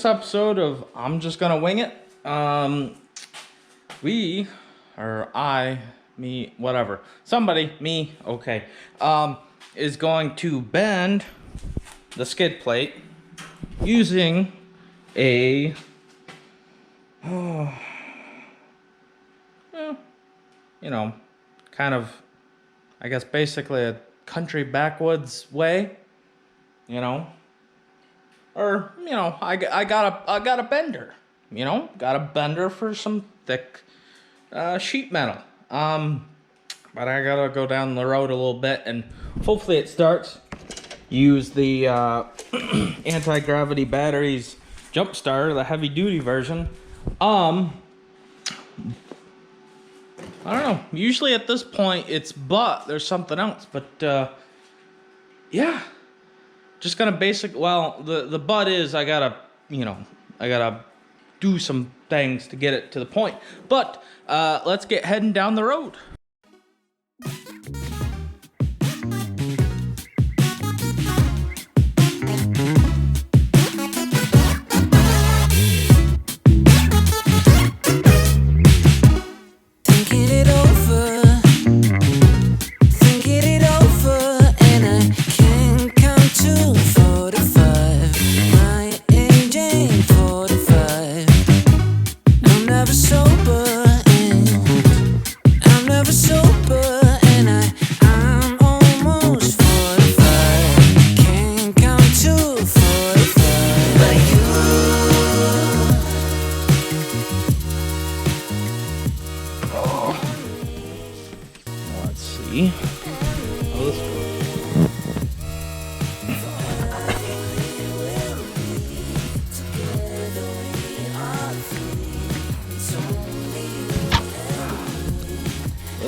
episode of I'm Just Gonna Wing It, is going to bend the skid plate using a, kind of, I guess basically a country backwoods way, or I got a bender, got a bender for some thick sheet metal. But I gotta go down the road a little bit and hopefully it starts. Use the anti-gravity batteries jump starter, the heavy duty version. I don't know. Usually at this point it's there's something else, but yeah. Just gonna the but is I gotta do some things to get it to the point. But let's get heading down the road.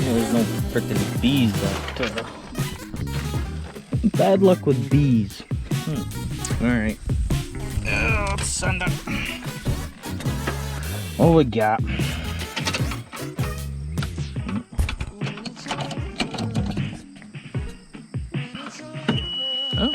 There's no freaking bees left. Bad luck with bees. Alright. Let's send it. What we got? Oh.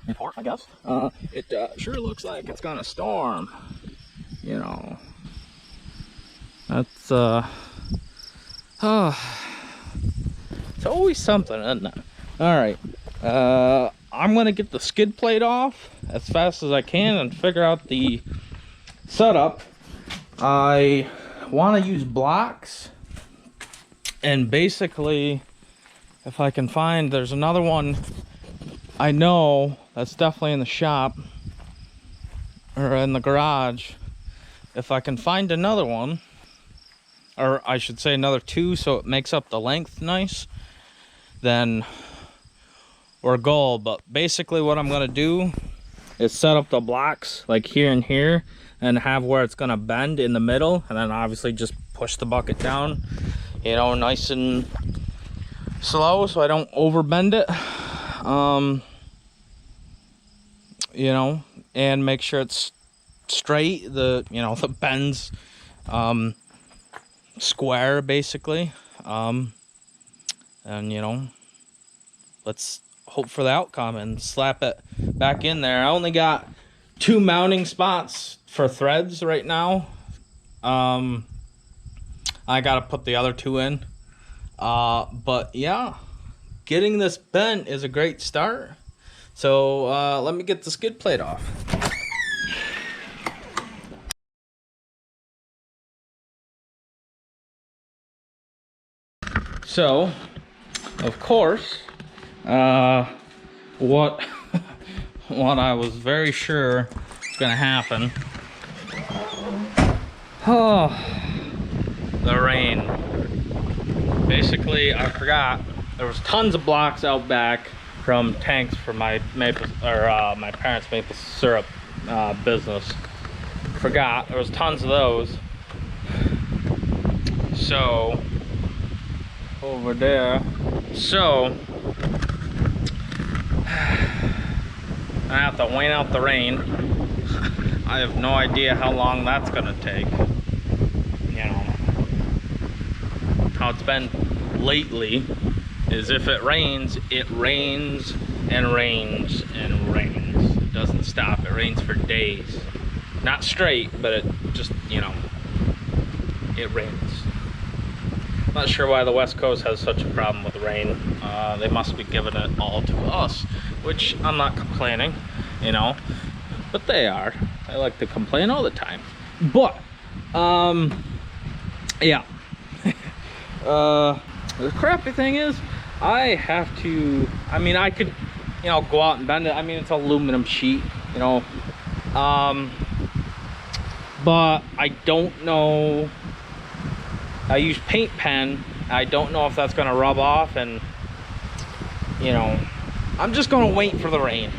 report, I guess. It sure looks like it's gonna storm. You know, that's it's always something, isn't it? All right, I'm gonna get the skid plate off as fast as I can and figure out the setup. I want to use blocks, and basically, if I can find, there's another one I know that's definitely in the shop or in the garage. If I can find another one, or I should say another two, so it makes up the length nice, then we're gold. But basically what I'm gonna do is set up the blocks like here and here, and have where it's gonna bend in the middle, and then obviously just push the bucket down, you know, nice and slow so I don't overbend it. You know, and make sure it's straight, the, you know, the bends square basically. And you know, let's hope for the outcome and slap it back in there. I only got 2 mounting spots for threads right now. I gotta put the other 2 in. But yeah, getting this bent is a great start. So let me get the skid plate off. So, of course, what I was very sure was gonna happen. Oh, the rain. Basically, I forgot there was tons of blocks out back from tanks for my maple, or my parents' maple syrup business. Forgot there was tons of those. So over there, so I have to wait out the rain. I have no idea how long that's gonna take. You know, how it's been lately is if it rains and rains and rains. It doesn't stop. It rains for days. Not straight, but it just, you know, it rains. Not sure why the West Coast has such a problem with rain. They must be giving it all to us, which I'm not complaining, you know, but they are. I like to complain all the time. But, yeah. The crappy thing is, I have to, I mean, I could, you know, go out and bend it. I mean, it's aluminum sheet, you know, but I don't know. I use paint pen. I don't know if that's gonna rub off, and you know, I'm just gonna wait for the rain,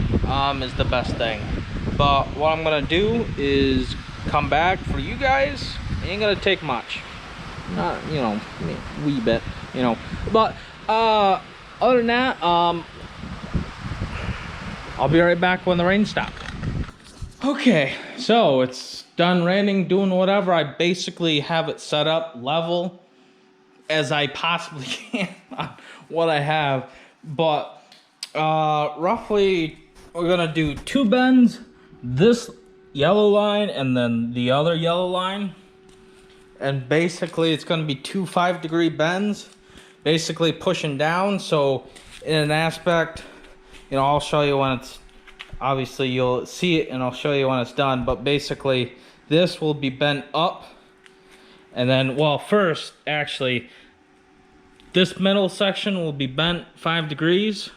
is the best thing. But what I'm gonna do is come back for you guys. It ain't gonna take much, not, you know, a wee bit, you know, but other than that, I'll be right back when the rain stops. Okay, so it's done raining, doing whatever. I basically have it set up level as I possibly can on what I have, but roughly we're gonna do 2 bends, this yellow line and then the other yellow line, and basically it's gonna be 2 5-degree bends, basically pushing down. So in an aspect, you know, I'll show you when it's, obviously you'll see it and I'll show you when it's done, but basically this will be bent up, and then, well, first actually this middle section will be bent 5 degrees,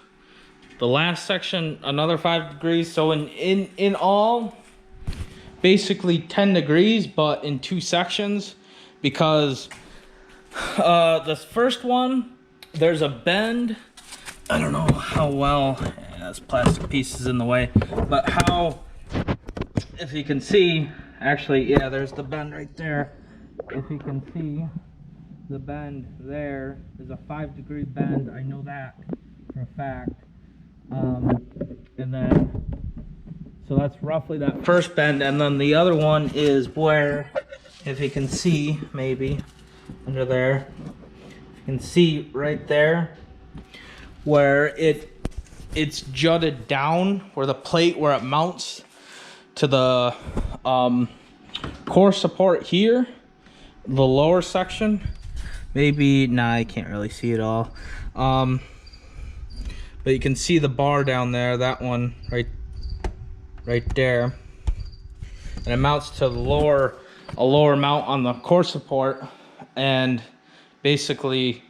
the last section another 5 degrees, so in all basically 10 degrees, but in 2 sections, because this first one, there's a bend. I don't know how well, yeah, there's plastic pieces in the way, but how, if you can see, actually, yeah, there's the bend right there. If you can see, the bend there is a 5-degree bend. I know that for a fact. And then, so that's roughly that first bend, and then the other one is where, if you can see, maybe under there, you can see right there where it it's jutted down where the plate where it mounts to the core support here, the lower section. Maybe, nah, I can't really see it all. But you can see the bar down there, that one right there. And it mounts to the a lower mount on the core support. And basically,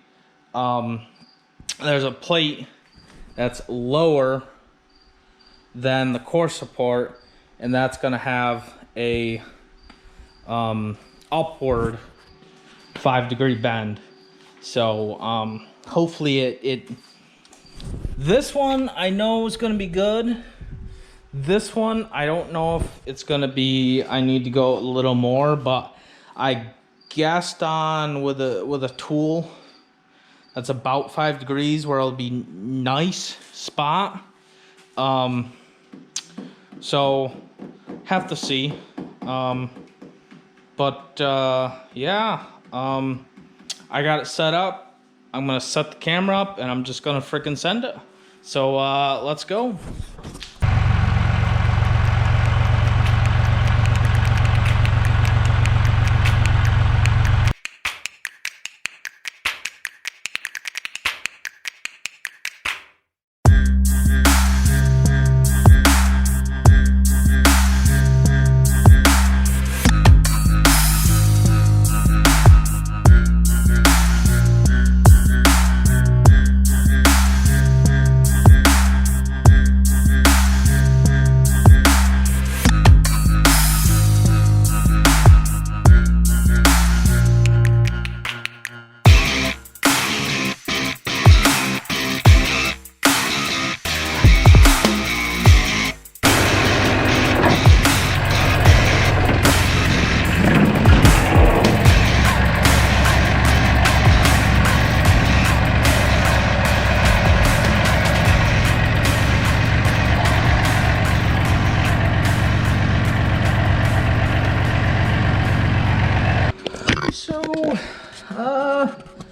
there's a plate that's lower than the core support, and that's gonna have a upward 5-degree bend. So hopefully this one I know is gonna be good. This one I don't know if it's gonna be, I need to go a little more, but I guessed on with a tool that's about 5 degrees where it'll be nice spot. So have to see. Yeah, I got it set up. I'm gonna set the camera up and I'm just gonna freaking send it. So let's go.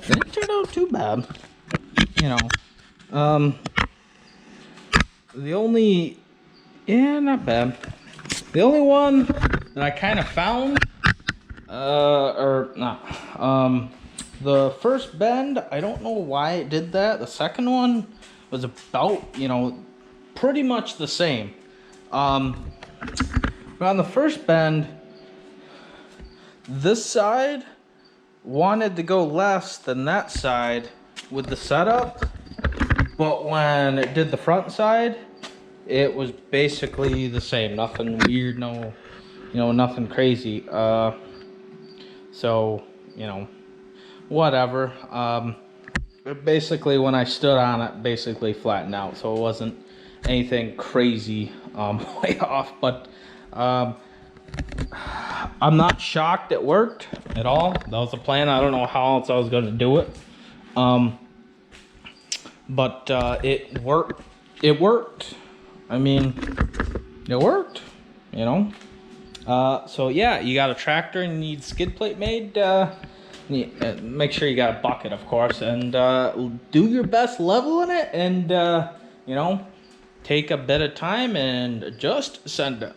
Didn't turn out too bad, you know. The only, yeah, not bad. The only one that I kind of found, the first bend, I don't know why it did that. The second one was about, you know, pretty much the same. But on the first bend, this side wanted to go less than that side with the setup, but when it did the front side, it was basically the same. Nothing weird, no, you know, nothing crazy. So, you know, whatever. Basically, when I stood on it, basically flattened out, so it wasn't anything crazy way off, but I'm not shocked it worked at all. That was the plan. I don't know how else I was going to do it. But it worked. It worked. I mean, it worked, you know. So yeah, you got a tractor and you need skid plate made. Make sure you got a bucket, of course, and do your best leveling it, and you know, take a bit of time and just send it.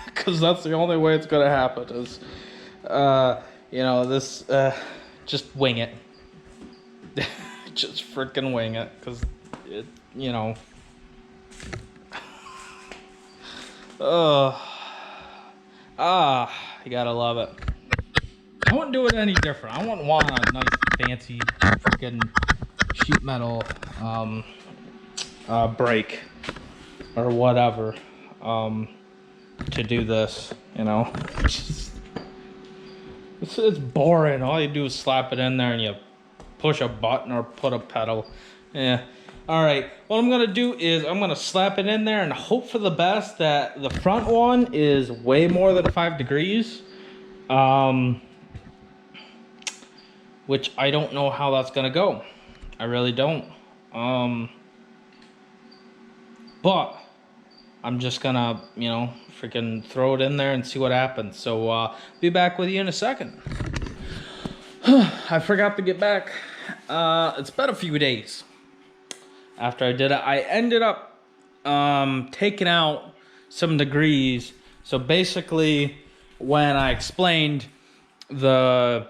Because that's the only way it's gonna happen is, you know, this, just wing it. Just freaking wing it, because it, you know. You gotta love it. I wouldn't do it any different. I wouldn't want a nice fancy freaking sheet metal brake or whatever to do this, you know. It's boring. All you do is slap it in there and you push a button or put a pedal. Yeah. All right, what I'm gonna do is I'm gonna slap it in there and hope for the best that the front one is way more than 5 degrees. Which I don't know how that's gonna go. I really don't. But I'm just gonna, you know, freaking throw it in there and see what happens. So be back with you in a second. I forgot to get back. It's been a few days after I did it. I ended up taken out some degrees. So basically, when I explained the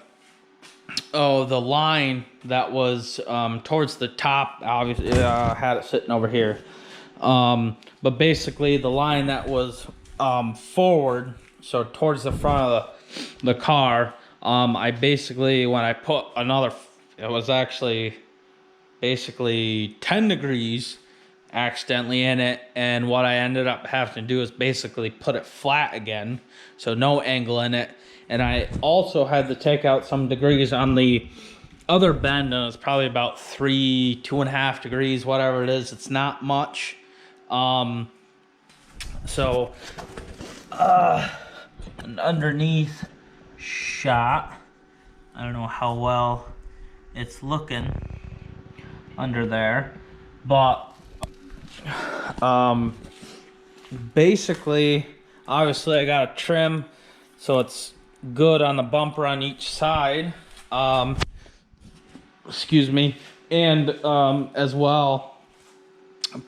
the line that was towards the top, obviously I had it sitting over here. But basically, the line that was forward, so towards the front of the car, I basically, when I put another, it was actually basically 10 degrees accidentally in it, and what I ended up having to do is basically put it flat again, so no angle in it. And I also had to take out some degrees on the other bend, and it's probably about 2.5 degrees, whatever it is. It's not much. So an underneath shot, I don't know how well it's looking under there, but basically, obviously I got a trim so it's good on the bumper on each side, excuse me, and as well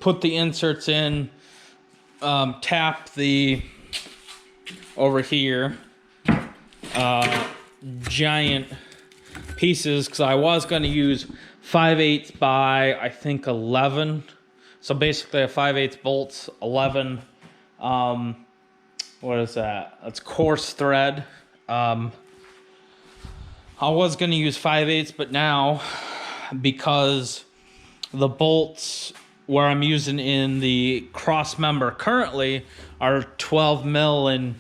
put the inserts in, tap the over here giant pieces, because I was going to use 5/8 by I think 11, so basically a 5/8 bolts, 11 what is that, that's coarse thread. I was going to use 5/8, but now, because the bolts where I'm using in the cross member currently are 12 mil and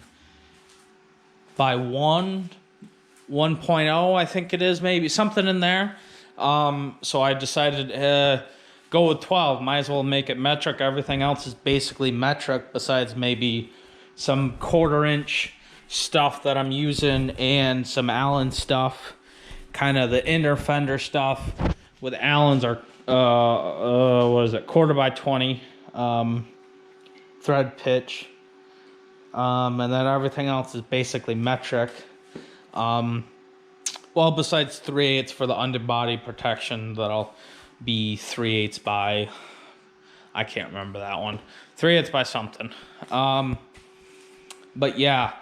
by 1.0, I think it is, maybe something in there. So I decided go with 12. Might as well make it metric. Everything else is basically metric, besides maybe some 1/4 inch stuff that I'm using and some Allen stuff. Kind of the inner fender stuff with Allen's are what is it, 1/4 by 20 thread pitch, and then everything else is basically metric. Well, besides 3/8 for the underbody protection, that'll be 3/8 by, I can't remember that one, 3/8 by something. But yeah,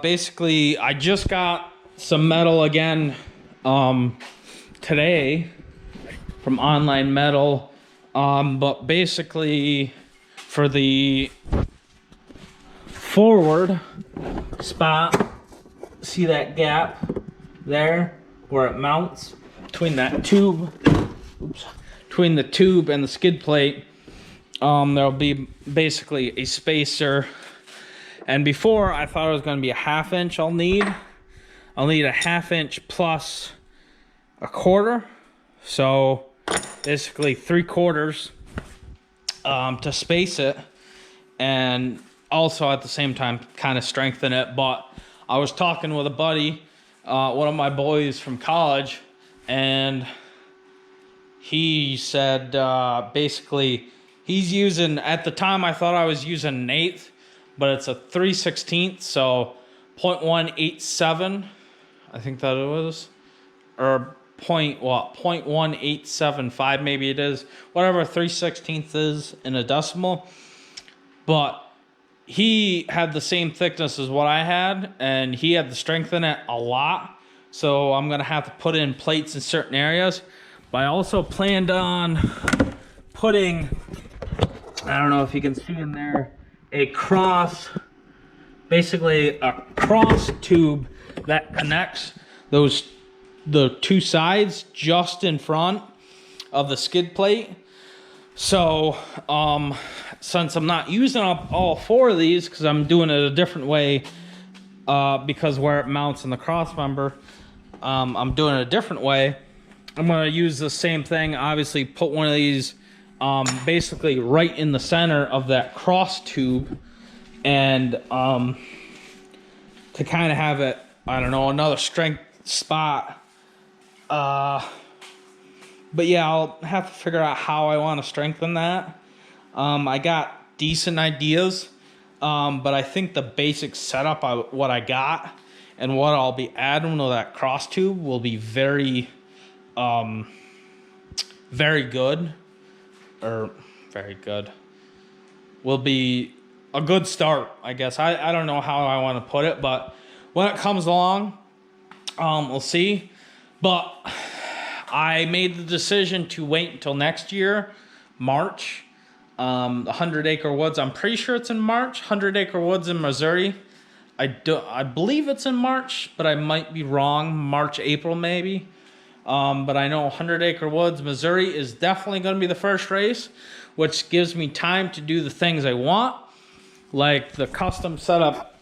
basically I just got some metal again today from Online Metal, but basically for the forward spot, see that gap there where it mounts between that tube, between the tube and the skid plate, there'll be basically a spacer. And before, I thought it was going to be a 1/2 inch I'll need a 1/2 inch plus 1/4, so basically 3/4 to space it, and also at the same time kind of strengthen it. But I was talking with a buddy, one of my boys from college, and he said basically he's using, at the time I thought I was using an 1/8, but it's a 3/16, so 0.187, I think that it was, or 0.1875 maybe it is, whatever 3/16 is in a decimal. But he had the same thickness as what I had, and he had to strengthen it a lot, so I'm gonna have to put in plates in certain areas. But I also planned on putting, I don't know if you can see in there, basically a cross tube that connects the two sides just in front of the skid plate. So since I'm not using up all 4 of these, because I'm doing it a different way, because where it mounts in the cross member, I'm doing it a different way. I'm going to use the same thing, obviously put one of these basically right in the center of that cross tube, and to kind of have it, I don't know, another strength spot. But yeah, I'll have to figure out how I want to strengthen that. I got decent ideas, but I think the basic setup, what I got and what I'll be adding to that cross tube will be very good. Or very good. will be a good start, I guess. I don't know how I want to put it, but when it comes along, we'll see. But I made the decision to wait until next year, March. The 100 Acre Woods, I'm pretty sure it's in March. 100 Acre Woods in Missouri. I believe it's in March, but I might be wrong. March, April, maybe. But I know 100 Acre Woods, Missouri is definitely going to be the first race, which gives me time to do the things I want, like the custom setup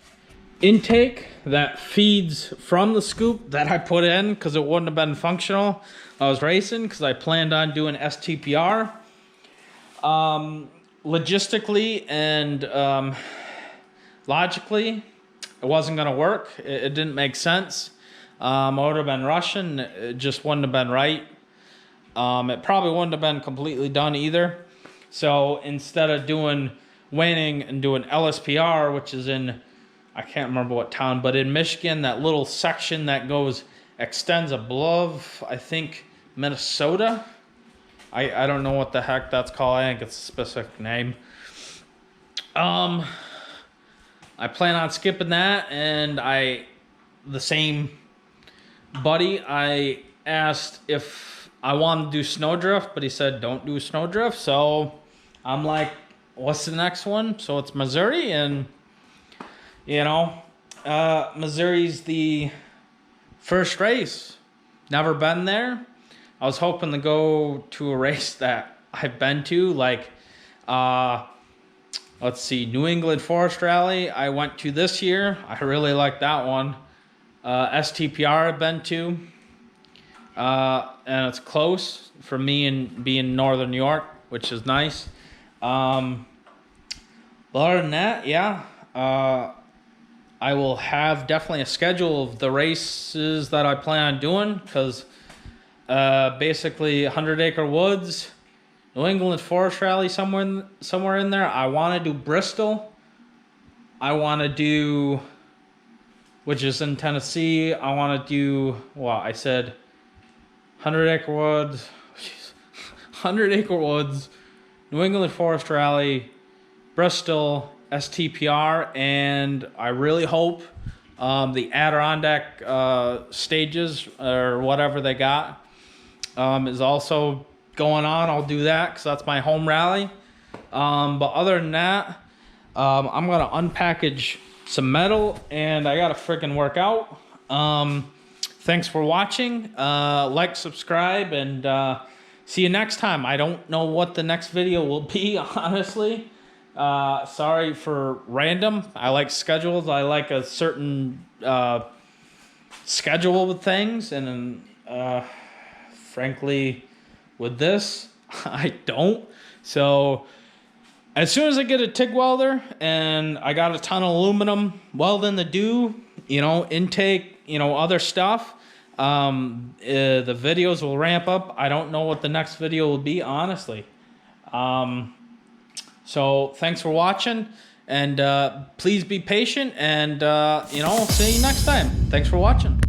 intake that feeds from the scoop that I put in because it wouldn't have been functional. I was racing because I planned on doing STPR. Logistically and logically, it wasn't going to work. It didn't make sense. I would have been rushing. It just wouldn't have been right. It probably wouldn't have been completely done either. So instead of winning and doing LSPR, which is in, I can't remember what town, but in Michigan, that little section that extends above, I think, Minnesota. I don't know what the heck that's called. I think it's a specific name. I plan on skipping that, and the same buddy, I asked if I wanted to do snowdrift, but he said don't do snowdrift. So I'm like, what's the next one? So it's Missouri, and Missouri's the first race. Never been there. I was hoping to go to a race that I've been to, like, let's see, New England Forest Rally. I went to this year. I really liked that one. STPR I've been to. And it's close for me and being in Northern New York, which is nice. But other than that, yeah. I will have definitely a schedule of the races that I plan on doing because basically 100 Acre Woods, New England Forest Rally somewhere in there. I want to do Bristol. I want to do, which is in Tennessee. I want to do, well, I said 100 Acre Woods, 100 Acre Woods, New England Forest Rally, Bristol, STPR, and I really hope the Adirondack stages or whatever they got is also going on. I'll do that because that's my home rally. But other than that, I'm going to unpackage some metal, and I got to freaking work out. Thanks for watching. Like, subscribe, and see you next time. I don't know what the next video will be, honestly. Sorry for random. I like schedules. I like a certain schedule with things, and frankly, with this, I don't. So as soon as I get a TIG welder and I got a ton of aluminum welding to do, intake, other stuff, the videos will ramp up. I don't know what the next video will be, honestly. So thanks for watching, and please be patient, and see you next time. Thanks for watching.